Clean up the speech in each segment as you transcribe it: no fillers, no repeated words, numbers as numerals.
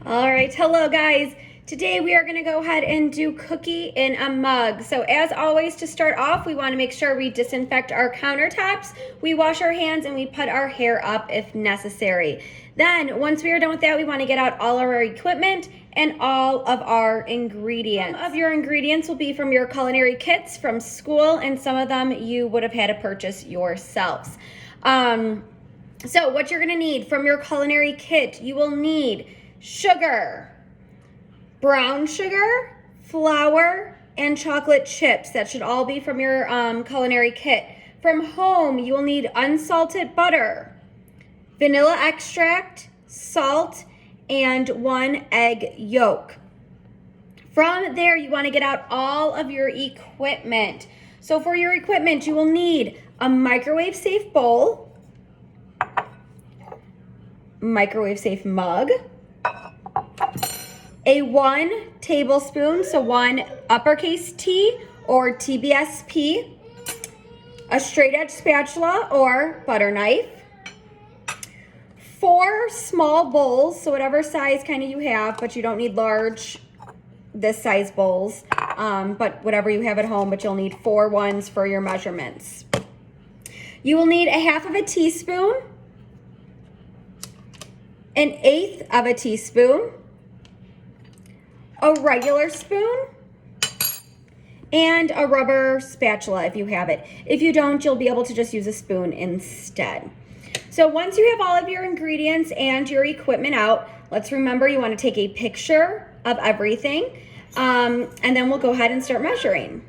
All right, hello guys. Today we are going to go ahead and do cookie in a mug. So as always, to start off, we want to make sure we disinfect our countertops, we wash our hands, and we put our hair up if necessary. Then once we are done with that, we want to get out all of our equipment and all of our ingredients. Some of your ingredients will be from your culinary kits from school, and some of them you would have had to purchase yourselves. So what you're going to need from your culinary kit, you will need sugar, brown sugar, flour, and chocolate chips. That should all be from your culinary kit. From home, you will need unsalted butter, vanilla extract, salt, and 1 egg yolk. From there, you want to get out all of your equipment. So for your equipment, you will need a microwave safe bowl, microwave safe mug, a 1 tablespoon, so 1 uppercase T or TBSP, a straight edge spatula or butter knife, 4 small bowls, so whatever size kind of you have, but you don't need large this size bowls, but whatever you have at home, but you'll need 4 ones for your measurements. You will need a 1/2 teaspoon, an 1/8 of a teaspoon, a regular spoon, and a rubber spatula if you have it. If you don't, you'll be able to just use a spoon instead. So once you have all of your ingredients and your equipment out, let's remember you want to take a picture of everything, and then we'll go ahead and start measuring.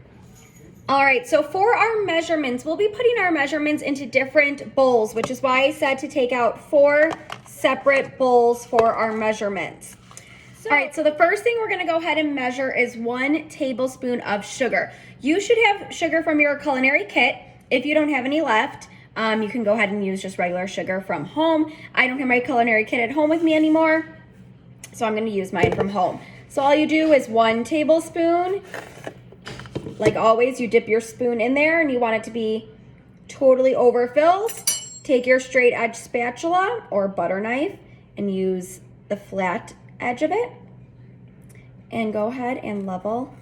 All right, so for our measurements, we'll be putting our measurements into different bowls, which is why I said to take out 4 separate bowls for our measurements. All right, so the first thing we're gonna go ahead and measure is 1 tablespoon of sugar. You should have sugar from your culinary kit. If you don't have any left, you can go ahead and use just regular sugar from home. I don't have my culinary kit at home with me anymore, so I'm gonna use mine from home. So all you do is 1 tablespoon. Like always, you dip your spoon in there and you want it to be totally overfilled. Take your straight edge spatula or butter knife and use the flat edge of it and go ahead and level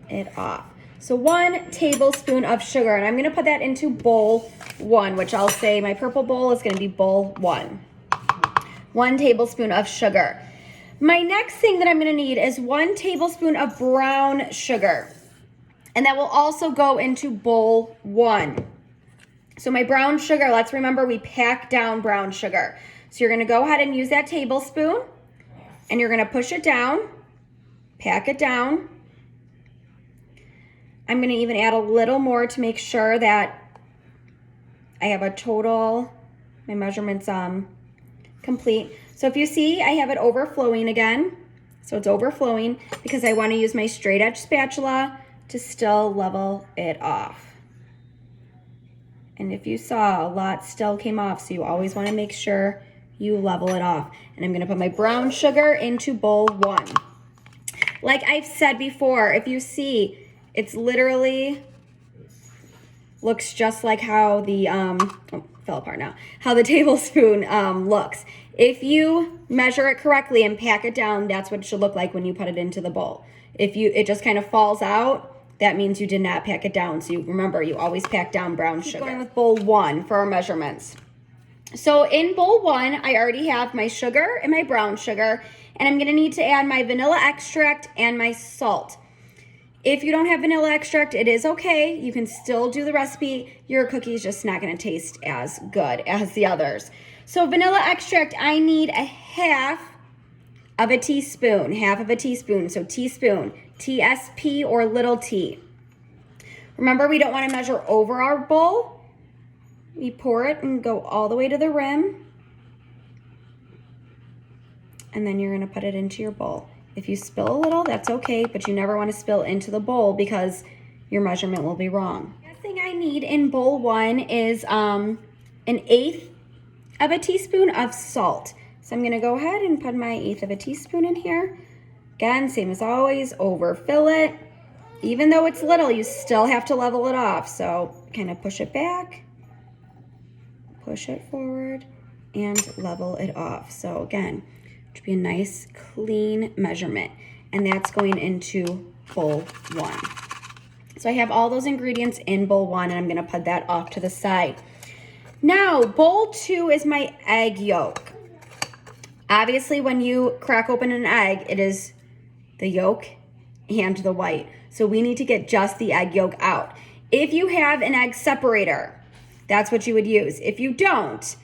it off. So 1 tablespoon of sugar, and I'm gonna put that into bowl 1, which I'll say my purple bowl is gonna be bowl 1. 1 tablespoon of sugar. My next thing that I'm gonna need is 1 tablespoon of brown sugar, and that will also go into bowl 1. So my brown sugar, let's remember we pack down brown sugar. So you're gonna go ahead and use that tablespoon and you're gonna push it down, pack it down. I'm gonna even add a little more to make sure that I have a total, my measurements complete. So if you see, I have it overflowing again. So it's overflowing because I wanna use my straight edge spatula to still level it off. And if you saw, a lot still came off, so you always wanna make sure you level it off. And I'm gonna put my brown sugar into bowl 1. Like I've said before, if you see, it's literally looks just like how the, fell apart now, how the tablespoon looks. If you measure it correctly and pack it down, that's what it should look like when you put it into the bowl. If it just kind of falls out, that means you did not pack it down. So remember, you always pack down brown sugar. Going with bowl 1 for our measurements. So in bowl 1, I already have my sugar and my brown sugar, and I'm gonna need to add my vanilla extract and my salt. If you don't have vanilla extract, it is okay. You can still do the recipe. Your cookie is just not gonna taste as good as the others. So vanilla extract, I need a 1/2 of a teaspoon, 1/2 of a teaspoon. So teaspoon, TSP or little t. Remember, we don't wanna measure over our bowl. We pour it and go all the way to the rim. And then you're gonna put it into your bowl. If you spill a little, that's okay, but you never wanna spill into the bowl because your measurement will be wrong. The next thing I need in bowl 1 is an 1/8 of a teaspoon of salt. So I'm gonna go ahead and put my 1/8 of a teaspoon in here. Again, same as always, overfill it. Even though it's little, you still have to level it off. So kind of push it back, push it forward, and level it off. So again, to be a nice clean measurement. And that's going into bowl 1. So I have all those ingredients in bowl 1, and I'm gonna put that off to the side. Now, bowl 2 is my egg yolk. Obviously, when you crack open an egg, it is the yolk and the white. So we need to get just the egg yolk out. If you have an egg separator, that's what you would use. If you don't,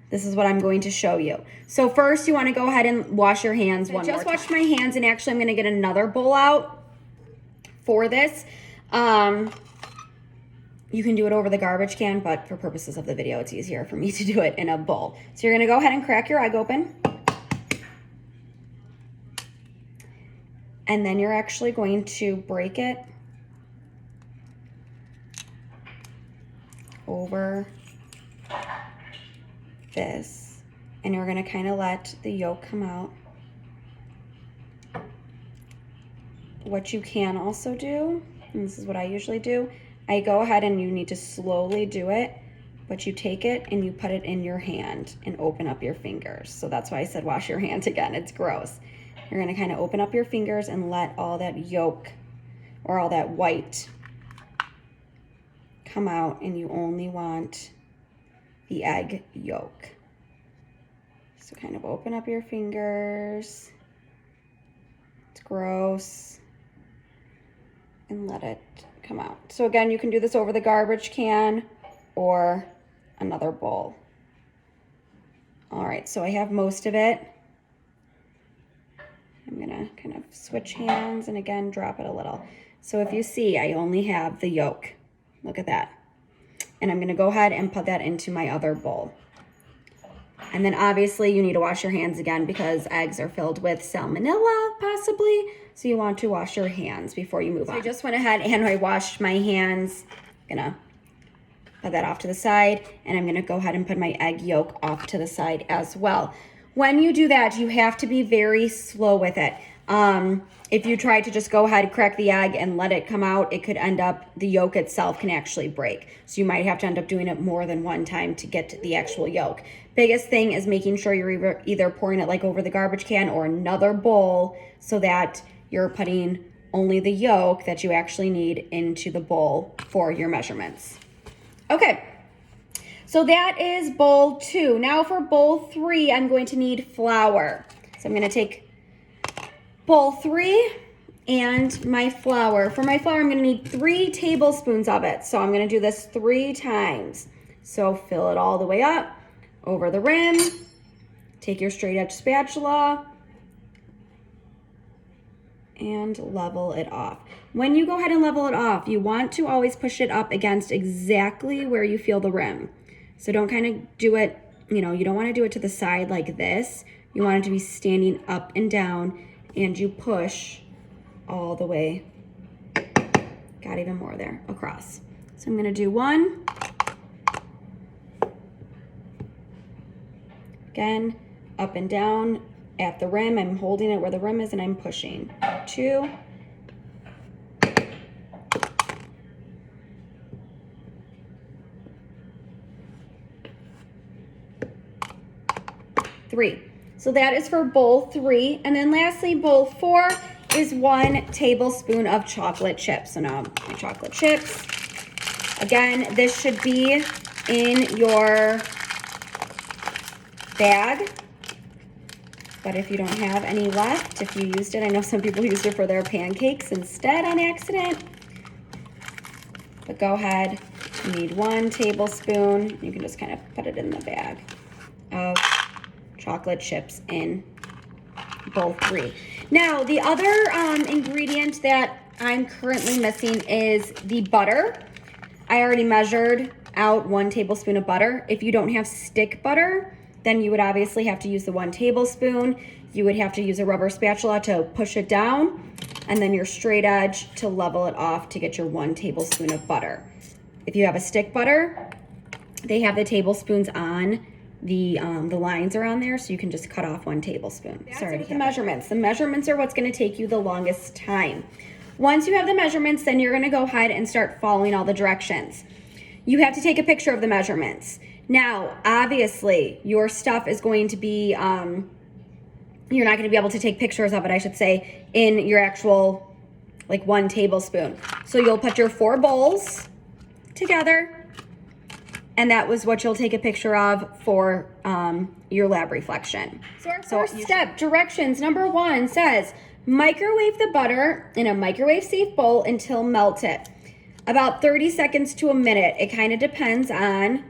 this is what I'm going to show you. So first, you want to go ahead and wash your hands one more time. I just washed my hands, and actually I'm going to get another bowl out for this. You can do it over the garbage can, but for purposes of the video, it's easier for me to do it in a bowl. So you're going to go ahead and crack your egg open. And then you're actually going to break it over this, and you're going to kind of let the yolk come out. What you can also do, and this is what I usually do, I go ahead and you need to slowly do it, but you take it and you put it in your hand and open up your fingers. So that's why I said wash your hands again. It's gross. You're going to kind of open up your fingers and let all that yolk or all that white come out, and you only want the egg yolk. So kind of open up your fingers. It's gross. And let it come out. So again, you can do this over the garbage can or another bowl. All right, so I have most of it. I'm gonna kind of switch hands and again, drop it a little. So if you see, I only have the yolk. Look at that. And I'm gonna go ahead and put that into my other bowl. And then obviously you need to wash your hands again because eggs are filled with salmonella, possibly. So you want to wash your hands before you move on. I just went ahead and I washed my hands. I'm gonna put that off to the side, and I'm gonna go ahead and put my egg yolk off to the side as well. When you do that, you have to be very slow with it. If you try to just go ahead, crack the egg and let it come out, it could end up, the yolk itself can actually break. So you might have to end up doing it more than one time to get to the actual yolk. Biggest thing is making sure you're either pouring it like over the garbage can or another bowl so that you're putting only the yolk that you actually need into the bowl for your measurements. Okay. So that is bowl 2. Now for bowl 3, I'm going to need flour. So I'm going to take bowl 3 and my flour. For my flour, I'm going to need 3 tablespoons of it. So I'm going to do this 3 times. So fill it all the way up over the rim. Take your straight edge spatula and level it off. When you go ahead and level it off, you want to always push it up against exactly where you feel the rim. So don't kind of do it, you don't want to do it to the side like this. You want it to be standing up and down, and you push all the way, got even more there, across. So I'm going to do 1. Again, up and down at the rim. I'm holding it where the rim is and I'm pushing. 2. 3. So that is for bowl 3. And then lastly, bowl 4 is 1 tablespoon of chocolate chips. So now my chocolate chips. Again, this should be in your bag. But if you don't have any left, if you used it, I know some people used it for their pancakes instead on accident. But go ahead, you need 1 tablespoon. You can just kind of put it in the bag of chocolate chips in bowl 3. Now, the other ingredient that I'm currently missing is the butter. I already measured out 1 tablespoon of butter. If you don't have stick butter, then you would obviously have to use the 1 tablespoon. You would have to use a rubber spatula to push it down, and then your straight edge to level it off to get your 1 tablespoon of butter. If you have a stick butter, they have the tablespoons on the lines are on there, so you can just cut off 1 tablespoon. Sorry, the measurements. The measurements are what's going to take you the longest time. Once you have the measurements, then you're going to go ahead and start following all the directions. You have to take a picture of the measurements. Now, obviously, your stuff is going to be you're not going to be able to take pictures of it, I should say, in your actual, like 1 tablespoon. So you'll put your 4 bowls together, and that was what you'll take a picture of for your lab reflection. So our first step, directions, number 1 says, microwave the butter in a microwave safe bowl until melted. About 30 seconds to a minute. It kind of depends on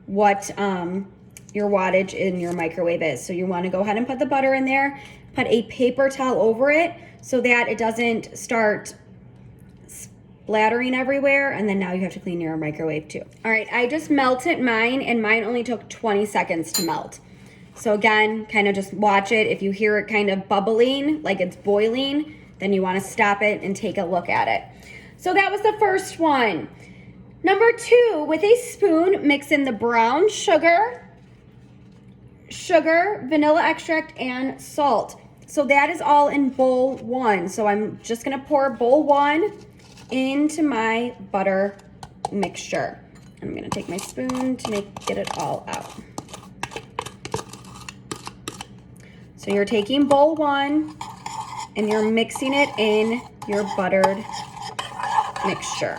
what your wattage in your microwave is. So you want to go ahead and put the butter in there, put a paper towel over it so that it doesn't start splattering everywhere, and then now you have to clean your microwave too. All right, I just melted mine, and mine only took 20 seconds to melt. So again, kind of just watch it. If you hear it kind of bubbling, like it's boiling, then you want to stop it and take a look at it. So that was the first one. Number 2, with a spoon, mix in the brown sugar, vanilla extract, and salt. So that is all in bowl 1. So I'm just gonna pour bowl 1 into my butter mixture. I'm gonna take my spoon to get it all out. So you're taking bowl 1 and you're mixing it in your buttered mixture.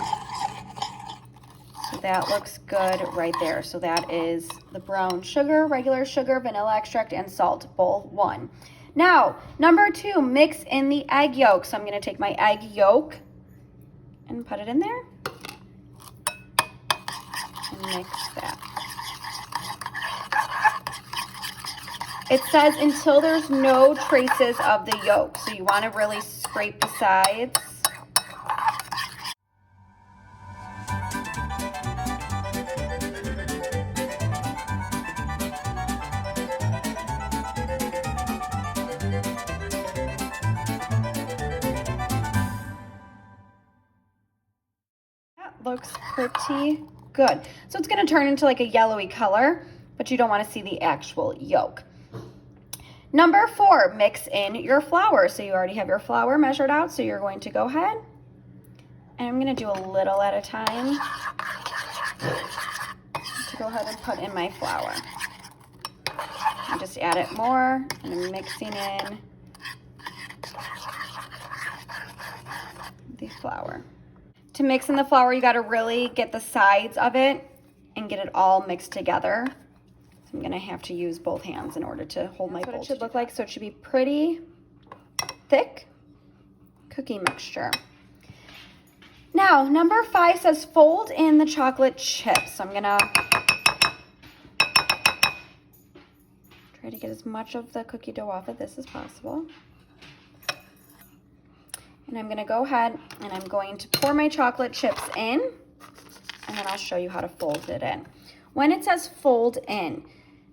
So that looks good right there. So that is the brown sugar, regular sugar, vanilla extract, and salt, bowl 1. Now, number 2, mix in the egg yolk. So I'm gonna take my egg yolk and put it in there and mix that. It says until there's no traces of the yolk. So you wanna really scrape the sides. Looks pretty good. So it's going to turn into like a yellowy color, but you don't want to see the actual yolk. Number 4, mix in your flour. So you already have your flour measured out, so you're going to go ahead, and I'm going to do a little at a time to go ahead and put in my flour. I just add it more, and I'm mixing in the flour. To mix in the flour, you got to really get the sides of it and get it all mixed together. So I'm going to have to use both hands in order to hold my bowl. That's what it should look like. So it should be pretty thick cookie mixture. Now, number 5 says fold in the chocolate chips. So I'm going to try to get as much of the cookie dough off of this as possible. And I'm going to go ahead and I'm going to pour my chocolate chips in, and then I'll show you how to fold it in. When it says fold in,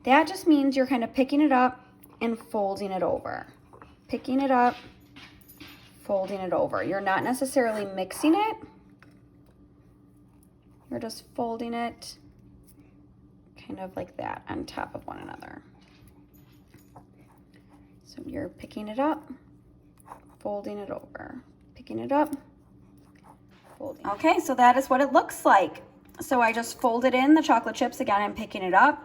that just means you're kind of picking it up and folding it over. Picking it up, folding it over. You're not necessarily mixing it. You're just folding it kind of like that on top of one another. So you're picking it up, folding it over, picking it up, folding. Okay, so that is what it looks like. So I just folded in the chocolate chips again. I'm picking it up,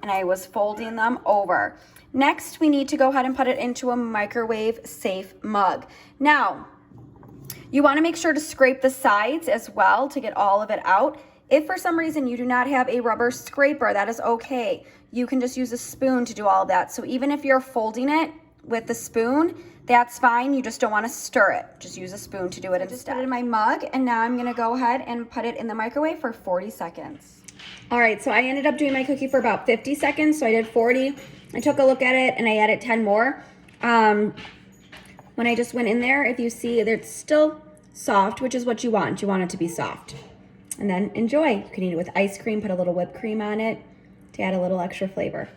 and I was folding them over. Next, we need to go ahead and put it into a microwave safe mug. Now, you want to make sure to scrape the sides as well to get all of it out. If for some reason you do not have a rubber scraper, that is okay. You can just use a spoon to do all of that. So even if you're folding it with the spoon, that's fine. You just don't want to stir it. Just use a spoon to do it instead. I just put it in my mug, and now I'm going to go ahead and put it in the microwave for 40 seconds. All right, so I ended up doing my cookie for about 50 seconds, so I did 40. I took a look at it, and I added 10 more. When I just went in there, if you see, it's still soft, which is what you want. You want it to be soft. And then enjoy. You can eat it with ice cream, put a little whipped cream on it to add a little extra flavor.